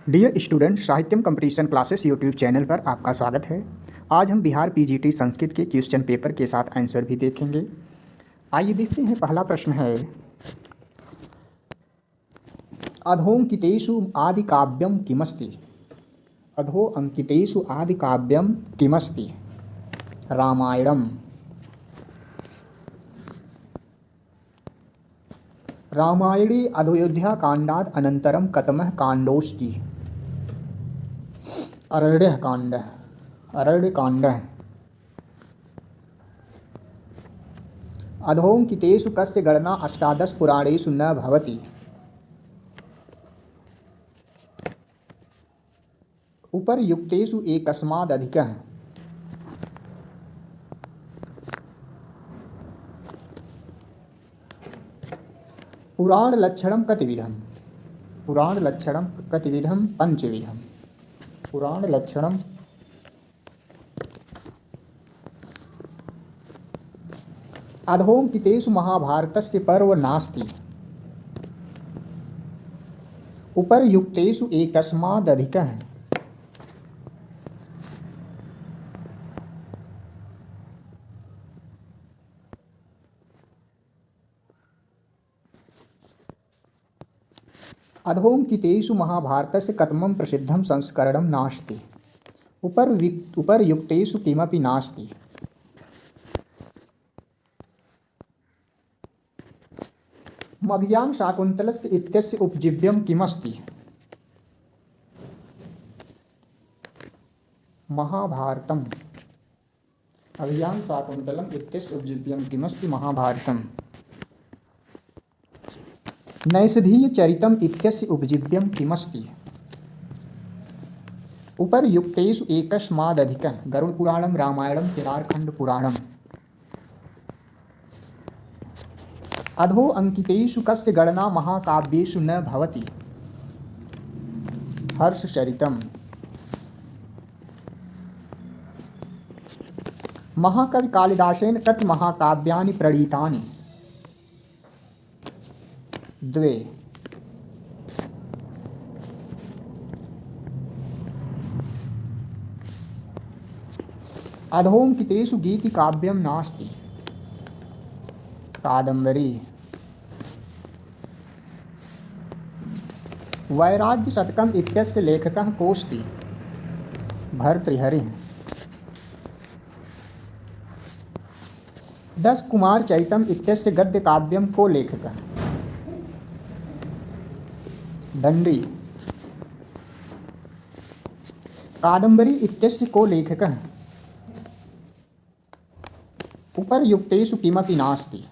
Dear student, Sahityam competition classes YouTube channel पर आपका स्वागत है। आज हम बिहार पीजीटी संस्कृत के क्वेश्चन पेपर के साथ आंसर भी देखेंगे। आइए देखते हैं। पहला प्रश्न है, अधोंकितेषु आदि काव्यम किमस्ति? अधोंकितेषु आदि काव्यम किमस्ति? रामायणम। रामायणे अयोध्याकाण्डात् अनन्तरं कतमः काण्डोऽस्ति? अरण्यकाण्डः। अरण्यकाण्डः। अधोंकितेषु कस्य गणना अष्टादश पुराणेषु न भवति? उपर्युक्तेषु एकस्मादधिकः। पुराणलक्षणं कतिविधम्? पुराणलक्षणं कतिविधं? पंचविधम्। पुराणलक्षणं अधोंकितेषु महाभारतस्य पर्व नास्ति। उपर्युक्तेषु एकस्मादधिकः। अधोंकितेषु महाभारतस्य कतमं प्रसिद्धं संस्करणं नास्ति? उपर्युक्तेषु किमपि नास्ति। अभियान शाकुन्तलस्य इत्यस्य उपजीव्यं किमस्ति? महाभारतम्। अभियान शाकुन्तलम् इत्यस्य उपजीव्यं किमस्ति? महाभारतम्। नैषधीयचरितम् इत्यस्य उपजीव्यं किमस्ति? उपर्युक्तेषु एकस्मादधिकः। गरुडपुराणं, रामायणं, केदारखण्डपुराणम्। अधो अंकितेषु कस्य गणना महाकाव्येषु न भवति? हर्षचरितम्। महाकवि कालिदासेन कति महाकाव्यानि प्रणीतानि? द्वे। अधोंकितेषु गीतिकाव्यं नास्ति। कादम्बरी। वैराग्यशतकम् इत्यस्य लेखकः कोऽस्ति? भर्तृहरिः। दशकुमारचरितम् इत्यस्य गद्यकाव्यं को लेखकः? दण्डी। कादम्बरी इत्यस्य को लेखकः? उपर्युक्तेषु किमपि नास्ति।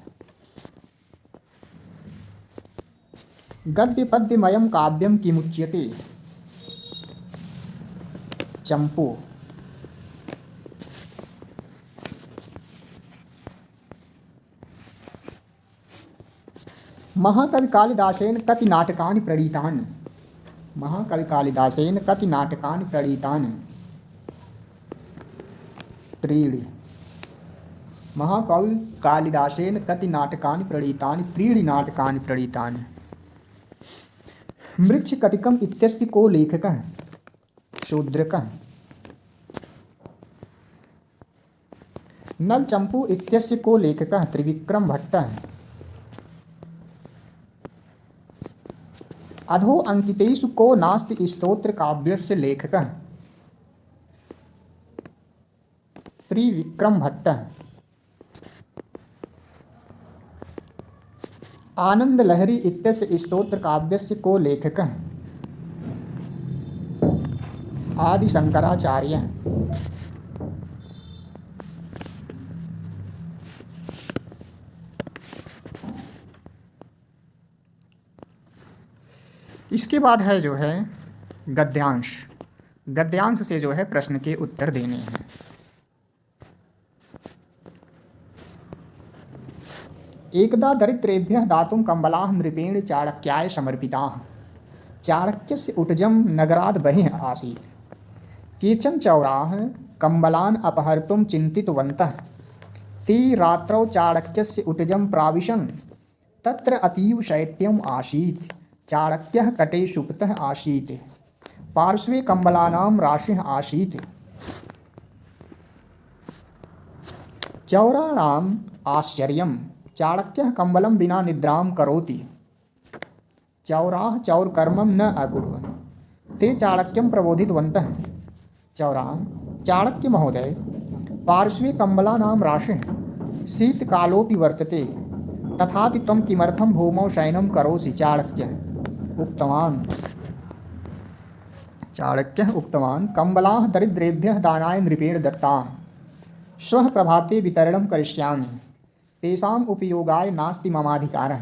गद्यपद्यमयं काव्यं किमुच्यते? चंपू। महाकवि कालिदासेन कति नाटकानि प्रणीतानि? महाकवि कालिदासेन कति नाटकानि प्रणीतानि? त्रीणि। महाकवि कालिदासेन कति नाटकानि प्रणीतानि? त्रीणि नाटकानि प्रणीतानि। मृच्छकटिकम् इत्यस्य को लेखकः? शूद्रकः। नलचंपू इत्यस्य को लेखकः? त्रिविक्रम भट्टः। अधो अंकितेषु को नास्ति स्तोत्र काव्यस्य लेखकः? त्रिविक्रम भट्टः। आनंद लहरी इत्यस्य स्तोत्र काव्यस्य को लेखकः? आदि शंकराचार्य। इसके बाद है जो है गद्यांश। गद्यांश से जो है प्रश्न के उत्तर देने हैं। एकदा दरिद्रेभ्यः दातुं कम्बलाः नृपेण चाणक्याय समर्पिताः। चाणक्यस्य उटजं नगरात् बहिः आसीत्। केचन चौराः कम्बलान् अपहर्तुं चिन्तितवन्तः। ते रात्रौ चाणक्यस्य उटजं प्राविशन्। तत्र अतीव शैत्यम् आसीत्। चाणक्यः कटे सुप्तः आसीत्। पार्श्वे कम्बलानां राशिः आसीत्। चौराणाम् आश्चर्यं, चाणक्यः कम्बलं विना निद्रां करोति। चौराः चौरकर्मं न अकुर्वन्, ते चाणक्यं प्रबोधितवन्तः। चौराः: चाणक्य महोदय, पार्श्वे कम्बलानां राशिः, शीतकालोऽपि वर्तते, तथापि त्वं किमर्थं भूमौ शयनं करोसि? चाणक्यः उक्तवान्, कम्बलाः दरिद्रेभ्यः दानाय नृपेण दत्ताः। श्वः प्रभाते वितरणं करिष्यामि, तेषाम् उपयोगाय नास्ति ममाधिकारः।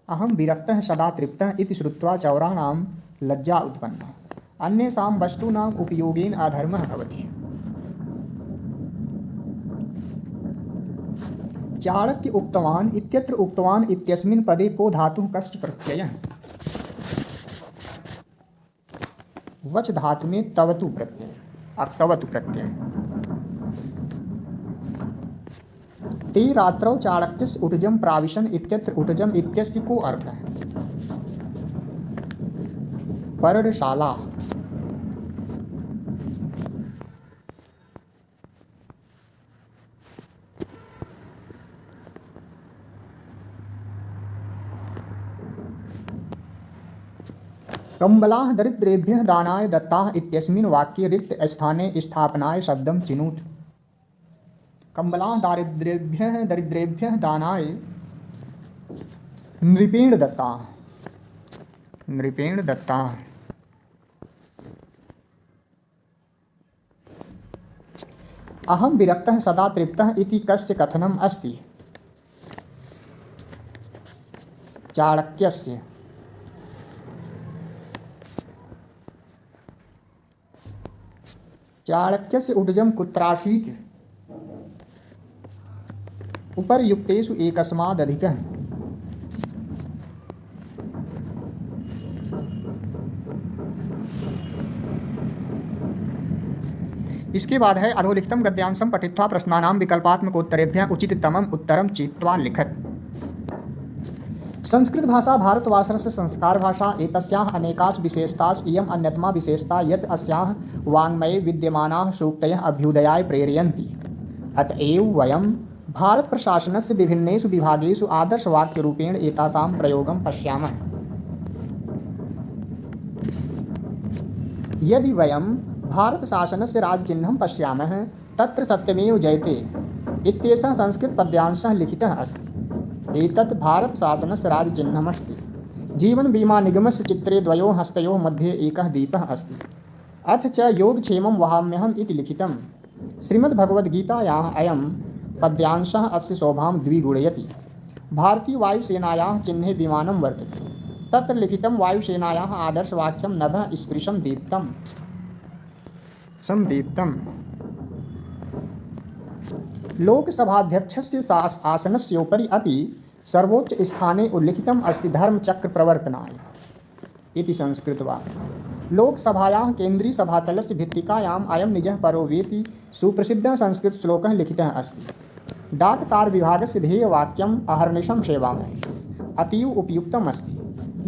अहं विरक्तः सदा तृप्तः इति श्रुत्वा चौराणां लज्जा उत्पन्ना। अन्येषां वस्तूनाम् उपयोगेन अधर्मः भवति। चाणक्य उक्तवान् इत्यत्र उक्तवान् इत्यस्मिन् पदे को धातुः कश्च प्रत्ययः? वच धातु में तवतु प्रत्यय, अक्तवतु प्रत्यय। ते रात्रौ चाणक्यस्य उटजं प्राविशन् इत्यत्र उटजम् इत्यस्य को अर्थः? पर्णशाला। कम्बलाः दरिद्रेभ्यः दानाय दत्ताः इत्यस्मिन् वाक्ये रिक्तस्थाने स्थापनाय शब्दं चिनुत। कम्बलाः दरिद्रेभ्यः दानाय नृपेण दत्ताः। अहं विरक्तः सदा तृप्तः इति कस्य कथनम् अस्ति? चाणक्यस्य। चाणक्यस्य उटजं कुत्रासीत्? उपर्युक्तेषु एकस्मादधिकः। इसके बाद है अधोलिखितं गद्यांशं पठित्वा प्रश्नानां विकल्पात्मकोत्तरेभ्यः उचिततमम् उत्तरं चित्वा लिखत। संस्कृत भाषा भारतवासरस्य संस्कार भाषा। एतस्याः अनेकासु विशेषतासु इयम् अन्यतमा विशेषता यत् अस्याः वाङ्मये विद्यमानाः सूक्तयः अभ्युदयाय प्रेरयन्ति। अतएव वयं भारतप्रशासनस्य विभिन्नेषु विभागेषु आदर्शवाक्यरूपेण एतासां प्रयोगं पश्यामः। यदि वयं भारतशासनस्य राजचिह्नं पश्यामः तत्र सत्यमेव जयते इत्येषः संस्कृतपद्यांशः लिखितः अस्ति। एतत् भारतशासनस्य राजचिह्नमस्ति। जीवनबीमानिगमस्य चित्रे द्वयोः हस्तयोः मध्ये एकः दीपः अस्ति। अथ च योगक्षेमं वहाम्यहम् इति लिखितम्। श्रीमद्भगवद्गीतायाः अयं पद्यांशः अस्य शोभां द्विगुणयति। भारतीयवायुसेनायाः चिह्ने विमानं वर्तते। तत्र लिखितं वायुसेनायाः आदर्शवाक्यं नभः स्पृशं दीप्तम्। लोकसभाध्यक्षस्य आसनस्योपरि अपि सर्वोच्चस्थाने उल्लिखितम् अस्ति धर्मचक्रप्रवर्तनाय इति संस्कृतवाक्यं। लोकसभायाः केन्द्रीयसभातलस्य भित्तिकायाम् अयं निजः परो वेति सुप्रसिद्धः संस्कृतश्लोकः लिखितः अस्ति। डाकतारविभागस्य ध्येयवाक्यम् अहर्निशं सेवामहे अतीव उपयुक्तम् अस्ति,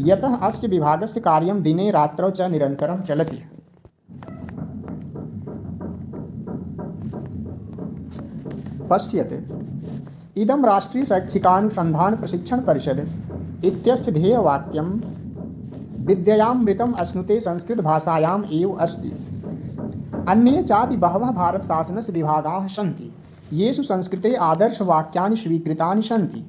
यतः अस्य विभागस्य कार्यं दिने रात्रौ च निरन्तरं चलति। पश्यत्, इदं राष्ट्रीय शैक्षिकानुसंधान प्रशिक्षण परिषद इत्यस्य ध्येयवाक्यं विद्ययामृतम् अश्नुते संस्कृतभाषायाम् एव अस्ति। अन्ये चापि बहवः भारतशासनस्य विभागाः सन्ति येषु संस्कृते आदर्शवाक्यानि स्वीकृतानि सन्ति।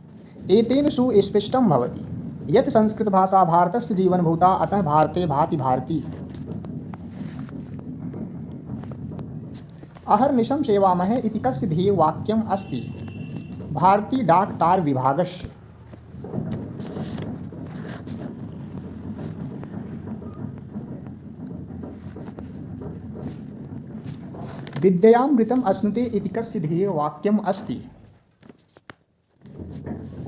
एतेन सुस्पष्टं भवति यत् संस्कृतभाषा भारतस्य जीवनभूता, अतः भारते भाति भारती। अहर्निशं सेवामहे इति कस्य ध्येयवाक्यम् अस्ति? भारतीय डाकतार विभागस्य। विद्ययामृतम् अश्नुते इति कस्य ध्येयवाक्यम् अस्ति?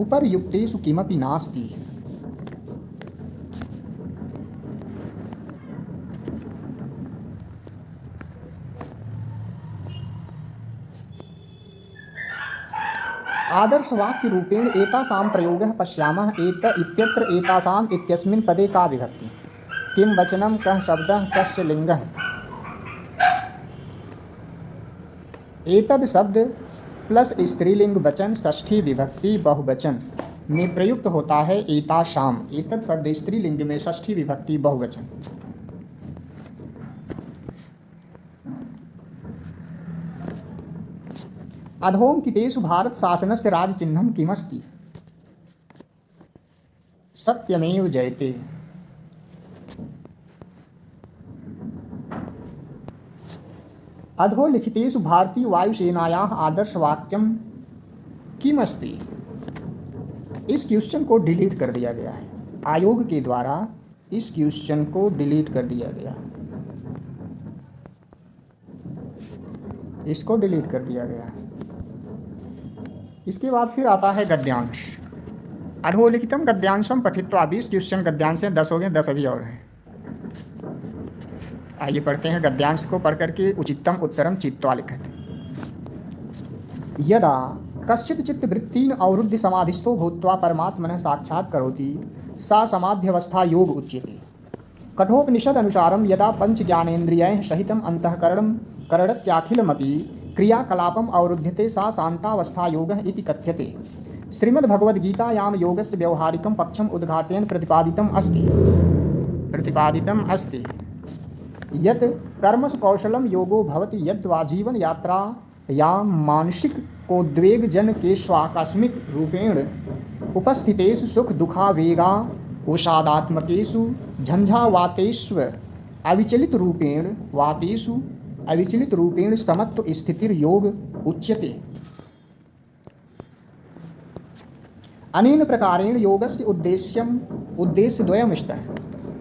उपर्युक्तेषु किमपि नास्ति। आदर्शवाक्यरूपेण एतासां प्रयोगः पश्यामः। एत इत्यत्र एतासाम् इत्यस्मिन् पदे का विभक्ति? किं वचनं कः शब्दः कस्य लिंगः। एतद शब्द प्लस स्त्रीलिंग वचन षष्ठी विभक्ति बहुवचन में प्रयुक्त होता है एताशाम। एतद शब्द स्त्रीलिंग में षष्ठी विभक्ति बहुवचन। अधोंकितेषु भारत शासनस्य राजचिह्नं किमस्ति। सत्यमेव जयते। अधोलिखितेषु भारतीय वायुसेनायाः आदर्शवाक्यं किमस्ति। इस क्वेश्चन को डिलीट कर दिया गया है। आयोग के द्वारा इस क्वेश्चन को डिलीट कर दिया गया, इसको डिलीट कर दिया गया। इसके बाद फिर आता है गद्यांश। अधोलिखितम गद्यांशम पठित्वा 20 क्वेश्चन गद्यांश से 10 हो गए, 10 अभी और हैं। आइए पढ़ते हैं गद्यांश को पढ़ करके उचितम उत्तरम चित्वा लिखत। यदा कश्चित् चित्तवृत्तीन् अवरुद्ध समाधिस्थो भूत्वा परमात्मनः साक्षात् करोति सा समाध्यवस्था योग उच्यते। कठोपनिषद अनुसारं यदा पंच ज्ञानेन्द्रियैः सहितम् अंतःकरणं करणस्याखिलमपि क्रियाकलापम् अवरुध्यते सा शान्तावस्था योगः इति कथ्यते। श्रीमद्भगवद्गीतायां योगस्य व्यवहारिकं पक्षम् उद्घाटयन् प्रतिपादितम् अस्ति यत् कर्मसु कौशलं योगो भवति यद्वा जीवन यात्रा या मानसिक कोद्वेगजन के स्वाकस्मिक रूपेण उपस्थितेषु सुख दुखावेगा उषादात्मकेषु झंझावातेषु अविचलित रूपेण समत्व स्थितिर्योग उच्यते। अनेन प्रकारेण योगस्य उद्देश्यद्वयमस्ति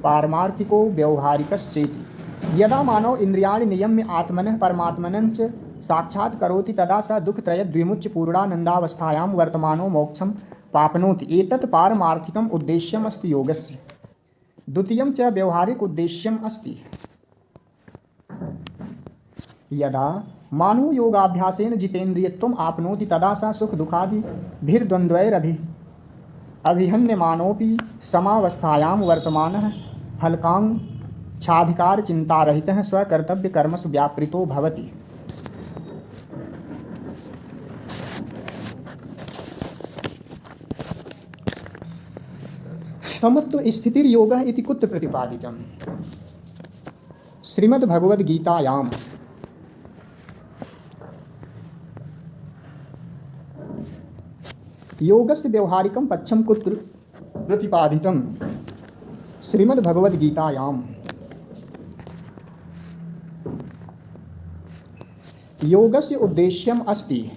पारमार्थिको व्यवहारिकश्चेति। यदा मानव इंद्रियाणि नियम्य आत्मनः परमात्मनं च साक्षात् करोति तदा स दुःखत्रयद्विमुच्य पूर्णानन्दावस्थायां वर्तमानो मोक्षं प्राप्नोति। एतत् पारमार्थिकम् उद्देश्यम् अस्ति योगस्य। द्वितीयं च व्यवहारिक उद्देश्यम् अस्ति। यदा मानव योगाभ्यासेन जितेन्द्रियत्वम् आपनोति तदा स सुख दुःखादिभिर्द्वन्द्वैरभिहन्यमानोऽपि समावस्थायां वर्तमानः फलकाङ्क्षाधिकार चिन्तारहितः स्वकर्तव्यकर्मसु व्यापृतो भवति। समत्व स्थितिर्योगः इति कुत्र प्रतिपादितम्। श्रीमद्भगवद्गीतायां योगस्य व्यवहारिकं पक्षं कुत्र प्रतिपादितम्। श्रीमद्भगवद्गीतायां योगस्य उद्देश्यम् अस्ति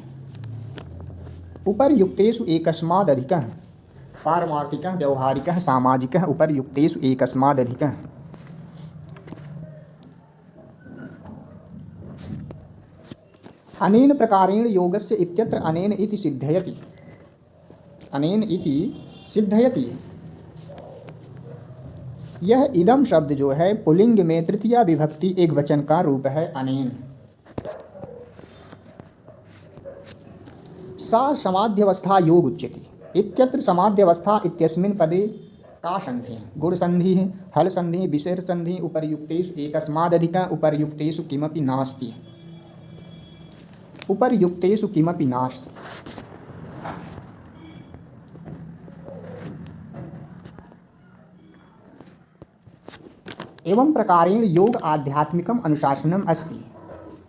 उपर्युक्तेषु एकस्मादधिकः पारमार्थिकः व्यवहारिकः सामाजिकः उपर्युक्तेषु एकस्मादधिकः। अनेन प्रकारेण योगस्य इत्यत्र अनेन इति सिद्धयति। अनेन इति सिद्धयति। यह इदम शब्द जो है पुल्लिंग में तृतीया विभक्ति एक वचन का रूप है अनेन। सा समाध्यवस्था योग उच्यते। इत्यत्र समाध्यवस्था इत्यस्मिन् पदे का संधि गुण संधि हल संधि विशेष संधि उपर्युक्तेषु एकस्मादधिकः उपर्युक्तेषु किमपि नास्ति। उपर्युक्तेषु किमपि नास्ति। एवं प्रकारेण योग आध्यात्मिकम् अनुशासनम् अस्ति।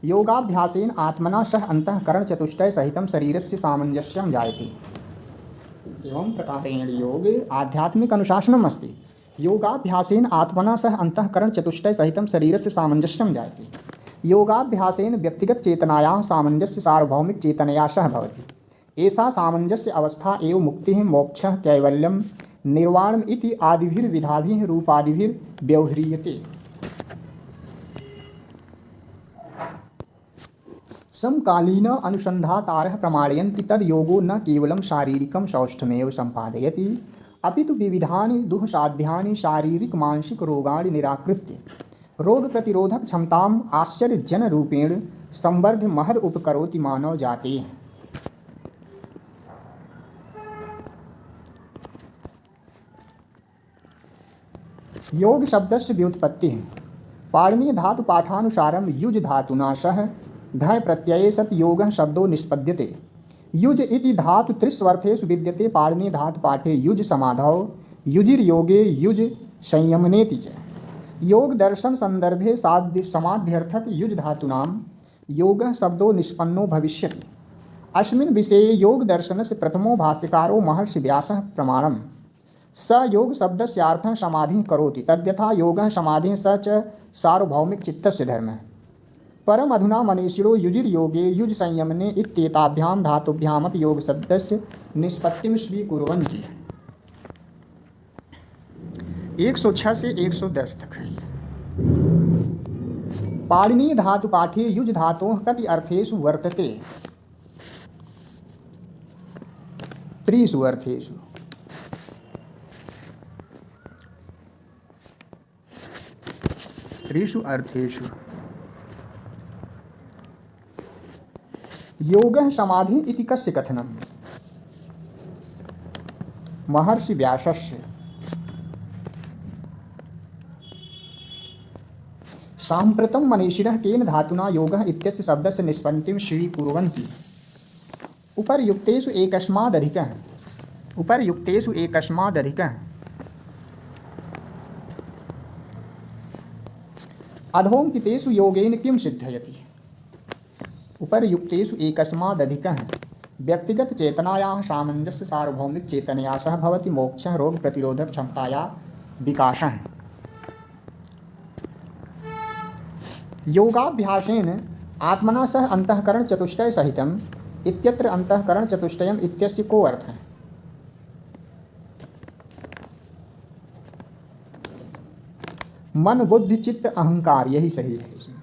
योगाभ्यासेन आत्मना सह अंतःकरण चतुष्टय सहितं शरीरस्य सामंजस्यं जायते। एवं प्रकारेण योग आध्यात्मिक अनुशासनम् अस्ति। योगाभ्यासेन आत्मना सह अंतःकरण चतुष्टय सहितं शरीरस्य सामंजस्यं जायते। योगाभ्यासेन व्यक्तिगत चेतनायाः सामंजस्य सार्वभौमिक चेतनया सह भवति। एषा सामंजस्य अवस्था एव मुक्तिः मोक्षः कैवल्यं निर्वाणम् इति आदिभिर्विधाभिः रूपादिभिर्व्यवह्रियते। समकालीन अनुसन्धातारः प्रमाणयन्ति तद् योगो न केवलं शारीरिकं सौष्ठवमेव सम्पादयति अपितु विविधानि दुःसाध्यानि शारीरिक मानसिक रोगाणि निराकृत्य रोग प्रतिरोधक क्षमताम् आश्चर्यजनरूपेण संवर्ध्य महद उपकरोति मानव जातेः। योग शब्दस्य व्युत्पत्ति पाणिनीय धातु पाठानुसारम युज धातुना सह घय प्रत्यये सत् योगः शब्दो निष्पद्यते। युज इति धातु त्रिस्वर्थेषु विद्यते। पाणिनीय धातु पाठे युज समाधौ युजिर योगे युज संयमनेति च। योग दर्शन संदर्भे साध्य समाध्यर्थक युज धातूनां योगः शब्दो निष्पन्नो भविष्यति। अस्मिन् विषये योग दर्शनस्य प्रथमो भाष्यकारो महर्षि व्यासः प्रमाणम्। स योग शब्दस्यार्थः समाधिं करोति। तद्यथा योगः समाधिः स च सार्वभौमिक चित्तस्य धर्मः। परम अधुना मनीषिणो युजिर योगे युज संयमने इत्येताभ्यां धातुभ्यामपि योग शब्दस्य निष्पत्तिं स्वीकुर्वन्ति। 106 से 110 तक है। पाणिनीय धातु पाठे युज धातोः कति अर्थेषु वर्तते? 3 अर्थेषु। योगः समाधि इति कस्य कथनम्? महर्षि व्यासस्य। साम्प्रतं मनीषिणः केन धातुना योगः इत्यस्य शब्दस्य निष्पत्तिं स्वीकुर्वन्ति? उपर्युक्तेषु एकस्मादधिकः अधोंकितेषु योगेन किं सिद्ध्यति? उपर्युक्तेषु एकस्मादधिकः व्यक्तिगत चेतनायाः सामंजस्य सार्वभौमिक चेतनया सह भवति मोक्षः रोग प्रतिरोधक क्षमताया विकासः। योगाभ्यासेन आत्मना सह अंतःकरण चतुष्टय सहितम् इत्यत्र अंतःकरण चतुष्टयम् इत्यस्य को अर्थः? मन बुद्धि चित्त अहंकार, यही सही है। इसमें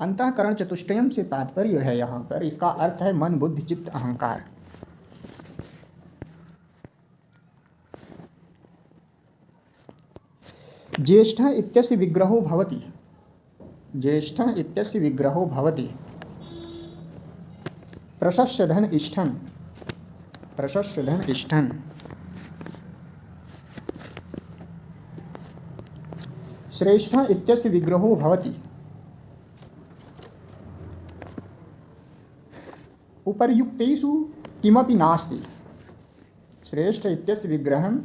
अंतःकरण चतुष्टयम से तात्पर्य है, यहाँ पर इसका अर्थ है मन बुद्धि चित्त अहंकार। ज्येष्ठः इत्यस्य विग्रहो भवति। ज्येष्ठः इत्यस्य विग्रहो भवति प्रशस्य धन इष्ठन्। प्रशस्य धन इष्ठन्। श्रेष्ठः इत्यस्य विग्रहो भवति उपर्युक्तेषु किमपि नास्ति। श्रेष्ठ इत्यस्य विग्रहं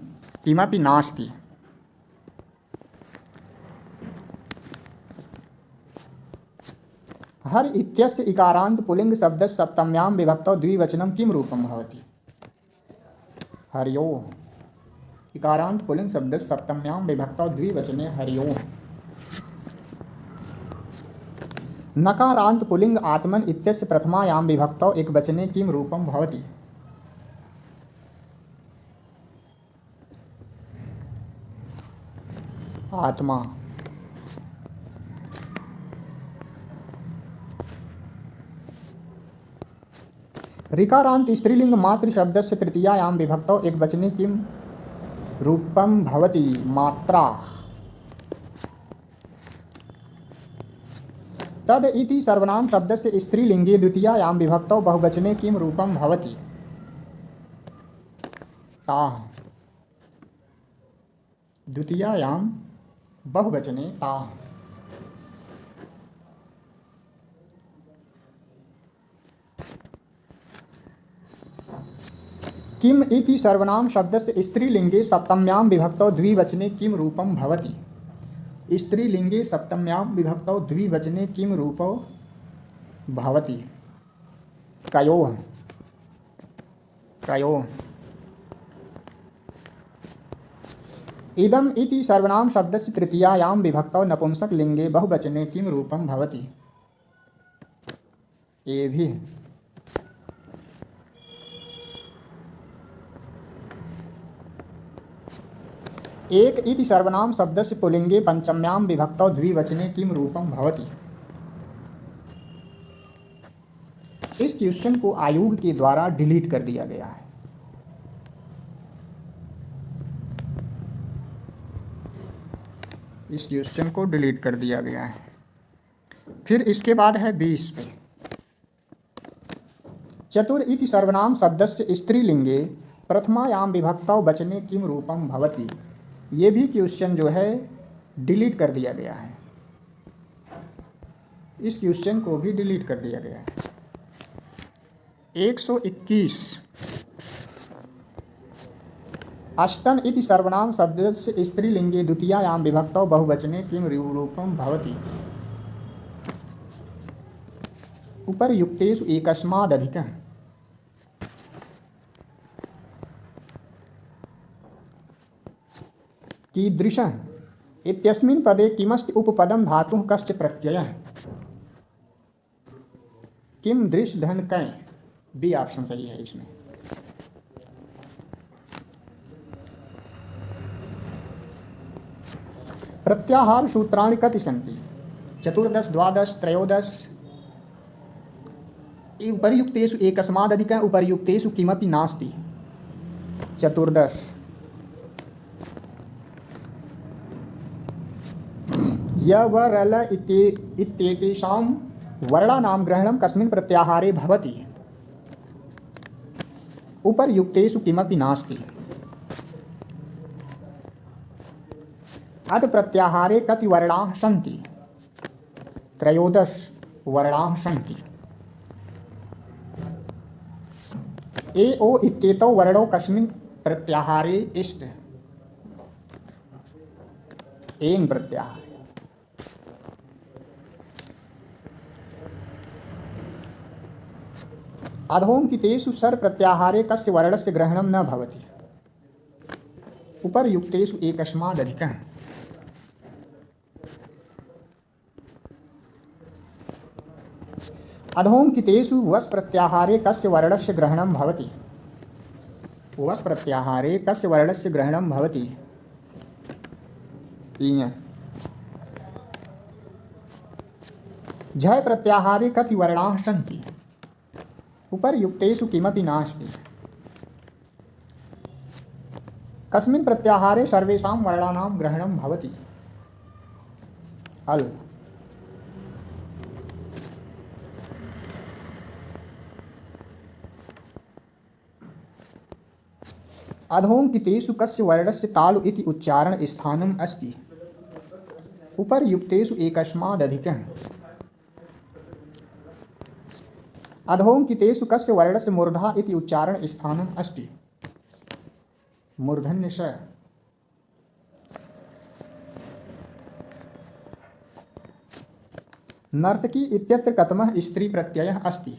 किमपि नास्ति। हर इत्यस्य इकारांत पुल्लिंग शब्दस्य सप्तम्यां विभक्तौ द्विवचनं किं रूपं भवति? हरियो। इकारांत पुल्लिंग शब्दस्य सप्तम्यां विभक्तौ द्विवचने हरियो। नकारांत पुल्लिंग आत्मन इत्यस्य प्रथमायां विभक्तौ एकवचने किं रूपं भवति? आत्मा। ऋकारांत स्त्रीलिंग मातृ शब्दस्य तृतीयायां विभक्तौ एकवचने किं रूपं भवति? मात्रा। तद इति सर्वनाम शब्दस्य स्त्रीलिंगे द्वितीयायां विभक्तौ बहुवचने किं रूपं भवति? ताः। द्वितीयायां बहुवचने ताः। किम इति सर्वनाम शब्दस्य स्त्रीलिंगे सप्तम्यां विभक्तौ द्विवचने किं रूपं भवति? स्त्रीलिंगे सप्तम्यां विभक्तौ द्विवचने किं रूपौ भवति? कयोः। कयोः। इदम् इति सर्वनाम शब्दस्य तृतीयायां विभक्तौ नपुंसकलिंगे बहुवचने किं रूपं भवति? एभिः। एक इति सर्वनाम शब्दस्य पुल्लिंगे पंचम्यां विभक्तौ द्विवचने किं रूपं भवति? इस क्वेश्चन को आयोग के द्वारा डिलीट कर दिया गया है। इस क्वेश्चन को डिलीट कर दिया गया है। फिर इसके बाद है 20 पे। चतुर इति सर्वनाम शब्दस्य स्त्रीलिंगे प्रथमायां विभक्तौ वचने किं रूपं भवति? ये भी क्वेश्चन जो है डिलीट कर दिया गया है, इस क्वेश्चन को भी डिलीट कर दिया गया है। 121 अष्टन इति सर्वनाम शब्दस्य स्त्रीलिंगे द्वितीयायां विभक्तौ बहुवचने किं रूपं भवति? उपर्युक्तेषु एकस्मादधिकः। कीदृशः इत्यस्मिन् पदे किमस्ति उपपदं धातुः कश्च प्रत्ययः? किम दृश्य धन कै, बी ऑप्शन सही है इसमें। प्रत्याहार सूत्राणि कति सन्ति? 14, 12, 13। उपर्युक्तेषु एकस्मादधिकः उपर्युक्तेषु किमपि नास्ति। 14। य व रल इत्येतेषां वर्णानां ग्रहणं कस्मिन् प्रत्याहारे भवति? उपर्युक्तेषु किमपि नास्ति। अट प्रत्याहारे कति वर्णाः सन्ति? 13 वर्णाः सन्ति। ए ओ इत्येतौ वर्णौ कस्मिन् प्रत्याहारे स्तः? एङ् प्रत्याहारे। अधोंकितेषु सर् प्रत्याहारे कस्य वर्णस्य ग्रहणं न भवति? उपर्युक्तेषु एकस्मादधिकः। अधोंकितेषु वस् प्रत्याहारे कस्य वर्णस्य ग्रहणं भवति? वस् प्रत्याहारे कस्य वर्णस्य ग्रहणं भवति? झ प्रत्याहारे कति वर्णाः सन्ति? उपर्युक्तेषु किमपि नास्ति। कस्मिन् प्रत्याहारे सर्वेषां वर्णानां ग्रहणं भवति? अल्। अधोंकितेषु कस्य वर्णस्य तालु इति उच्चारण स्थानम् अस्ति? उपर्युक्तेषु एकस्मादधिकः। अधोंकितेषु कस्य वर्णस्य मूर्धा इति उच्चारण स्थानम् अस्ति? मूर्धन्य स। नर्तकी इत्यत्र कतमः स्त्री प्रत्ययः अस्ति?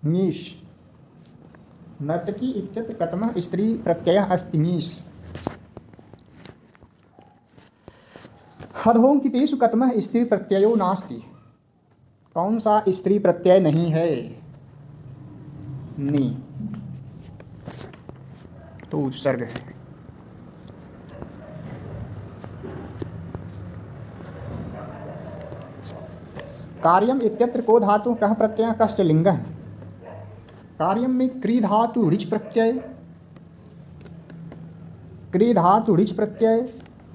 नीश। नर्तकी इत्यत्र कतमः स्त्री प्रत्ययः अस्ति? नीश। अधोंकितेषु कतमः स्त्री प्रत्ययो नास्ति? कौन सा स्त्री प्रत्यय नहीं है? नी। तो उपसर्ग है। कार्यम इत्यत्र को धातु कः प्रत्यय कश्च लिंगः? कार्यम में क्री धातु ऋच प्रत्यय, क्री धातु ऋच प्रत्यय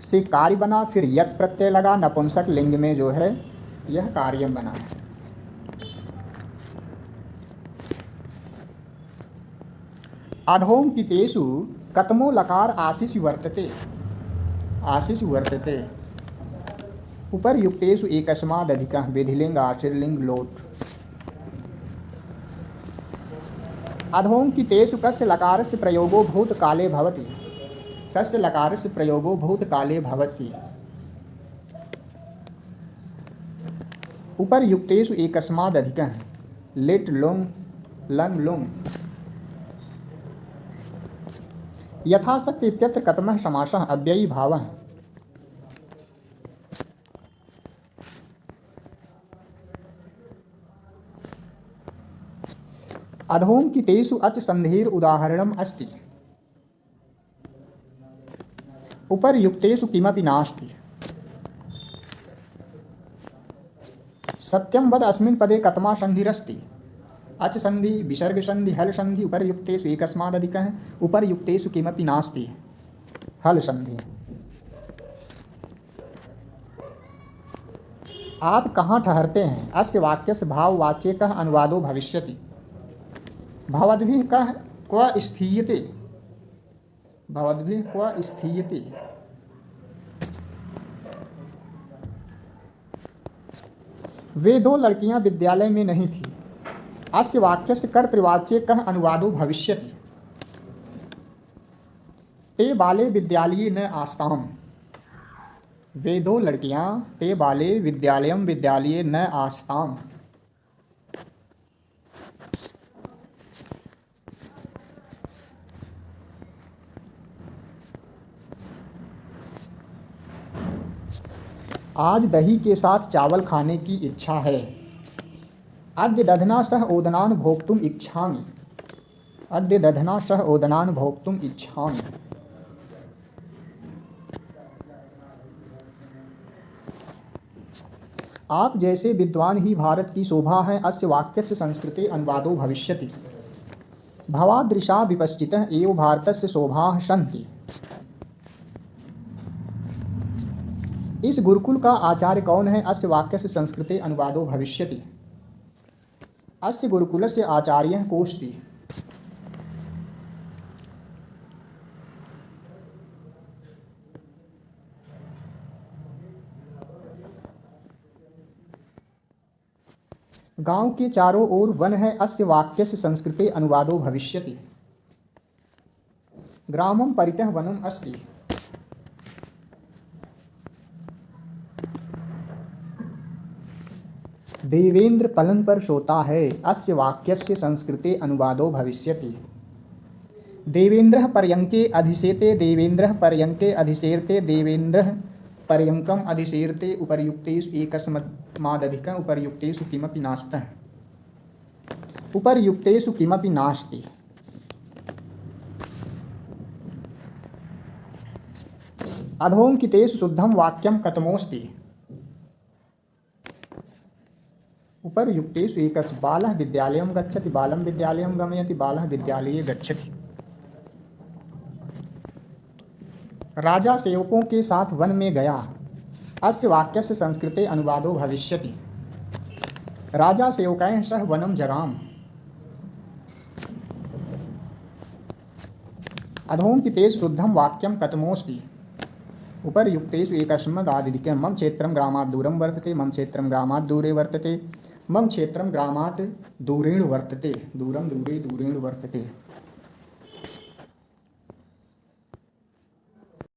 से कार्य बना, फिर यत प्रत्यय लगा, नपुंसक लिंग में जो है यह कार्यम बना है। अधोंकितेषु कतमो लकार आशिष वर्तते? आशिष वर्तते। उपर्युक्तेषु एकस्मादधिकः। विधिलिंग आश्रयलिंग लोट। अधोंकितेषु कस्य लकारस्य प्रयोगो भूतकाले भवति? कस्य लकारस्य प्रयोगो भूतकाले भवति? उपर्युक्तेषु एकस्मादधिकः। लिट् लुङ् लङ् लुङ्। यथाशक्ति इत्यत्र कतमः समासः अव्ययी भावः? अधोंकितेषु अच संधेर उदाहरणम् अस्ति? उपर्युक्तेषु किमपि नास्ति। सत्यं वद अस्मिन् पदे कतमा संधिरस्ति? अच संधि, विसर्ग संधि, हल संधि। उपर्युक्तेषु एकस्मादधिकः। उपर्युक्तेषु किमपि नास्ति। हल संधि। आप कहाँ ठहरते हैं? अस्य वाक्यस्य भाववाच्यकः अनुवादो भविष्यति। भवद्भिः क्व स्थीयते? भवद्भिः क्व स्थीयते? वे दो लड़कियां विद्यालय में नहीं थीं। अस्य वाक्यस्य कर्तृवाच्ये कः अनुवादो भविष्यति। ते बाले विद्यालये न आस्ताम्। वे दो लड़कियां ते बाले विद्यालयं विद्यालये न आस्ताम्। आज दही के साथ चावल खाने की इच्छा है। अद्य दधना सह ओदनान् भोक्तुम् इच्छामि। अद्य दधना सह ओदनान् भोक्तुम् इच्छामि। आप जैसे विद्वान ही भारत की शोभा हैं। अस्य वाक्यस्य संस्कृते अनुवादो भविष्यति। भवादृशा विपश्चितः एव भारतस्य शोभाः सन्ति। इस गुरुकुल का आचार्य कौन है। अस्य वाक्यस्य संस्कृते अनुवादो भविष्यति। अस्य गुरुकुलस्य आचार्यः कोऽस्ति। गांव के चारों ओर वन है। अस्य वाक्यस्य संस्कृते अनुवादो भविष्यति। ग्रामं परितः वनम् अस्ति। देवेंद्र पलंग पर सोता है। अस्य वाक्यस्य संस्कृते अनुवादो भविष्यति। देवेन्द्रः पर्यङ्के अधिसेते। देवेन्द्रः पर्यङ्के अधिसेर्ते। देवेन्द्रः पर्यङ्कम् अधिसेर्ते। उपर्युक्तेषु एकस्मादधिकम् उपर्युक्तेषु किमपि नास्तः। उपर्युक्तेषु किमपि नास्ति। अधोंकितेषु शुद्धं वाक्यं कथमोऽस्ति। उपर्युक्तेषु एकस्य बालः विद्यालयं गच्छति। बालं विद्यालयं गमयति। बालः विद्यालये गच्छति। राजा सेवकों के साथ वन में गया। अस्य वाक्यस्य संस्कृते अनुवादो भविष्यति। राजा सेवकैः सह वनं जगाम। अधोंकितेषु शुद्धं वाक्यं कथमोऽस्ति। उपर्युक्तेषु एकस्मादधिकं। मम क्षेत्रं ग्रामात् दूरं वर्तते। मम क्षेत्रं ग्रामात् दूरे वर्तते। मम क्षेत्रं ग्रामात् दूरेण वर्तते। दूरं दूरे दूरेण वर्तते।